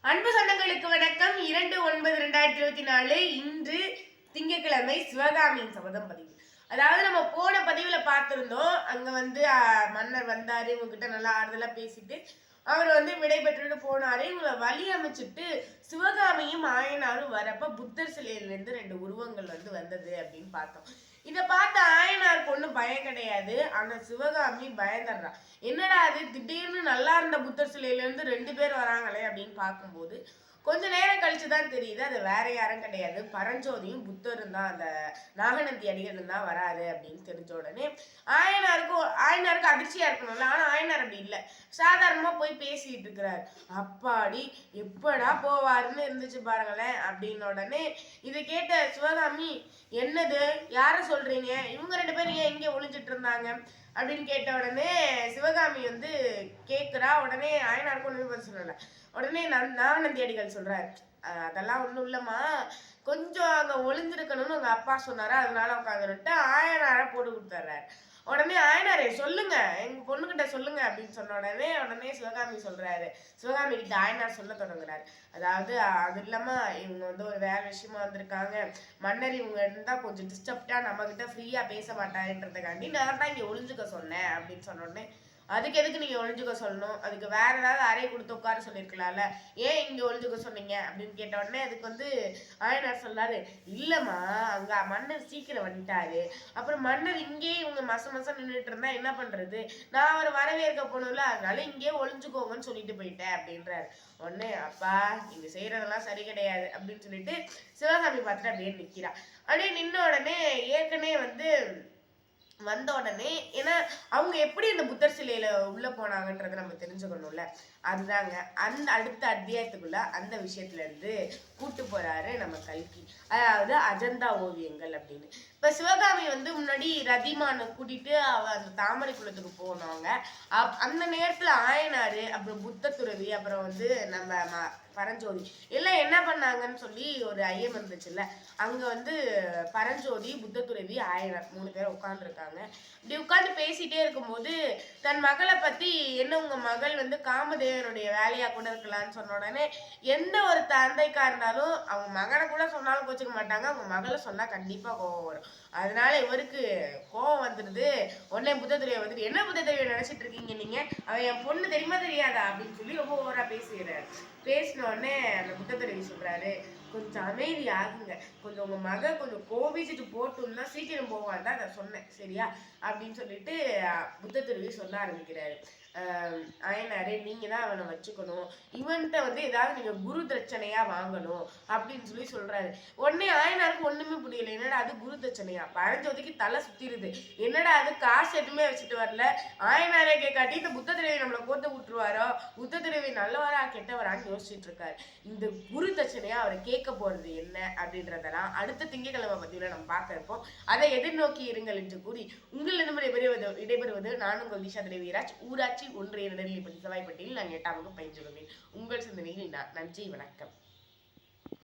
அன்பு சொந்தங்களுக்கு வணக்கம். 2/9/2024 இன்று திங்கட்கிழமை சிவகாமியின் சபதம் பதிவு. அதாவது நம்ம போன பதிவுல பார்த்திருந்தோம். அங்க மன்னர் வந்தாரு, இவங்ககிட்ட நல்லா ஆறுதலா பேசிட்டு அவர் விடை பெற்றுட்டு போனாரு. இவங்களை வழி அமைச்சிட்டு சிவகாமியும் ஆயனாரும் வரப்ப புத்தர் சிலையிலிருந்து 2 உருவங்கள் வந்தது அப்படின்னு பார்த்தோம். இதை பார்த்து ஆயனாருக்கு ஒன்றும் பயம் கிடையாது. ஆனா சிவகாமி பயந்துடுறா. என்னடா அது திடீர்னு நல்லா இருந்த புத்தர் சிலையில இருந்து 2 பேர் வராங்களே அப்படின்னு பார்க்கும்போது கொஞ்ச நேரம் கழிச்சுதான் தெரியுது அது வேற யாரும் கிடையாது, பரஞ்சோதியும் புத்தரும் தான், அந்த நாகநந்தி அடிகளும் தான் வராது அப்படின்னு தெரிஞ்ச உடனே ஆயனாருக்கு அதிர்ச்சியா இருக்கணும்ல. ஆனா ஆயனார் அப்படி இல்லை, சாதாரணமா போய் பேசிட்டு இருக்கிறாரு. அப்பாடி எப்படா போவாருன்னு இருந்துச்சு பாருங்களேன். அப்படின்னு உடனே இதை கேட்ட சிவகாமி, என்னது யார சொல்றீங்க, இவங்க 2 பேரும் ஏன் இங்கே ஒளிஞ்சிட்டு இருந்தாங்க அப்படின்னு கேட்ட உடனே சிவகாமி கேட்குறா. உடனே ஆயனாருக்கு ஒண்ணுமே பதில் சொல்லல. உடனே நாகநந்தி அடிகள் சொல்றாரு, அதெல்லாம் ஒண்ணும் இல்லம்மா, கொஞ்சம் அங்க ஒளிஞ்சிருக்கணும்னு உங்க அப்பா சொன்னாரா, அதனால உட்காந்துட்டு ஆயனார போட்டு கொடுத்துட்றாரு. உடனே ஆயனாரே சொல்லுங்க, எங்க பொண்ணுகிட்ட சொல்லுங்க அப்படின்னு சொன்ன உடனே சிவகாமி சொல்றாரு. சிவகாமி கிட்ட ஆயனார் சொல்ல தொடங்குறாரு. அதாவது அது இல்லாம இவங்க ஒரு வேற விஷயமா வந்திருக்காங்க, மன்னர் இவங்க இருந்தா கொஞ்சம் டிஸ்டர்ப்டா நம்ம கிட்ட ஃப்ரீயா பேச மாட்டாருன்றதுக்காண்டி நான் தான் இங்க ஒளிஞ்சுக்க சொன்னேன் அப்படின்னு சொன்ன உடனே, அதுக்கு எதுக்கு நீங்க ஒளிஞ்சுக்க சொல்லணும், அதுக்கு வேற ஏதாவது அறை கொடுத்து உட்கார சொல்லியிருக்கலாம்ல, ஏன் இங்க ஒளிஞ்சுக்க சொன்னீங்க அப்படின்னு கேட்ட உடனே அதுக்கு ஆயனார் சொல்றாரு, இல்லம்மா அங்க மன்னர் சீக்கிரம் வந்துட்டாரு, அப்புறம் மன்னர் இங்கேயே இவங்க மாசம் நின்றுட்டு இருந்தா என்ன பண்றது, நான் அவரை வரவேற்க போகணும்ல, அதனால இங்கேயே ஒளிஞ்சுக்கோங்கன்னு சொல்லிட்டு போயிட்டேன் அப்படின்றாரு. உடனே அப்பா நீங்க செய்யறதெல்லாம் சரி கிடையாது அப்படின்னு சொல்லிட்டு சிவகாமி பார்த்துட்டு அப்படியே நிக்கிறா. அப்படியே நின்ன உடனே ஏற்கனவே வந்த உடனே, ஏன்னா அவங்க எப்படி இந்த புத்தர் சிலையில உள்ள போனாங்கன்றத நம்ம தெரிஞ்சுக்கணும்ல. அதுதாங்க அந்த அடுத்த அத்தியாயத்துக்குள்ள அந்த விஷயத்துல இருந்து கூட்டு போறாரு நம்ம கல்கி. அதாவது அஜந்தா ஓவியங்கள் அப்படின்னு. இப்ப சிவகாமி முன்னாடி ரதிமான கூட்டிட்டு அந்த தாமரை குளத்துக்கு போனவங்க. அந்த நேரத்துல ஆயனாரு, அப்புறம் புத்த துறவி, அப்புறம் நம்ம பரஞ்சோதி எல்லாம் என்ன பண்ணாங்கன்னு சொல்லி ஒரு ஐயம் இருந்துச்சுல்ல. அங்க பரஞ்சோதி, புத்த துறவி, ஆயனார் 3 பேர் உட்கார்ந்துருக்காங்க. இப்படி உட்கார்ந்து பேசிட்டே இருக்கும்போது தன் மகளை பத்தி, என்ன உங்க மகள் காமதேவனுடைய வேலையா கூட இருக்கலாம்னு சொன்ன உடனே, எந்த ஒரு தந்தைக்கா இருந்தாலும் அவங்க மகனை கூட சொன்னாலும் கோச்சுக்க மாட்டாங்க, அவங்க மகளை சொன்னா கண்டிப்பா கோவம் வரும். அதனால இவருக்கு கோவம் வந்துடுது. உடனே புத்தத்துறையை என்ன புத்தத்துறையை நினைச்சிட்டு இருக்கீங்க நீங்க, அவன் என் பொண்ணு தெரியுமா தெரியாதா அப்படின்னு சொல்லி ரொம்ப ஓவரா பேசுகிறாரு. பேசின உடனே அந்த புத்தத்துறைவி சொல்றாரு, கொஞ்சம் அமைதி ஆகுங்க, கொஞ்சம் உங்க மக கொஞ்சம் கோபிச்சுட்டு போட்டுன்னா சீக்கிரம் போவான் தான் நான் சொன்னேன் சரியா அப்படின்னு சொல்லிட்டு புத்தத்துறைவி சொல்ல ஆரம்பிக்கிறாரு. ஆயனாரே நீங்க தான் அவனை வச்சுக்கணும், இவன்கிட்ட ஏதாவது நீங்க குரு தட்சணையா வாங்கணும் அப்படின்னு சொல்லி சொல்றாரு. உடனே ஆயனாருக்கு ஒண்ணுமே புரியல, என்னடா அது குரு தட்சணையா, பரஞ்சோதிக்கு தலை சுத்திருது, என்னடா அது காசு எதுவுமே வச்சுட்டு வரல, ஆயனாரே கேட்காட்டி இந்த புத்த துறவி நம்மளை கோத்து விட்டுருவாரோ, புத்த துறவி நல்லவரா கெட்டவரான்னு யோசிச்சுட்டு இருக்காரு. இந்த குரு தட்சணையா அவரை கேட்க போறது என்ன அப்படின்றதெல்லாம் அடுத்த திங்கட்கிழமை பதிவுல நம்ம பார்க்க இருப்போம். அதை எதிர்நோக்கி இருங்கள் என்று கூறி உங்களிடம் விடைபெறுவது நான் உங்கள் திஷா தேவிராஜ், ஊராட்சி ஒன்றிய நடுநிலைப்பள்ளி செவ்வாய்ப்பட்டியில் நான் 8ஆம் வகுப்பு பயின்று வருவேன். உங்கள் சிந்தனையில் நான். நன்றி, வணக்கம்.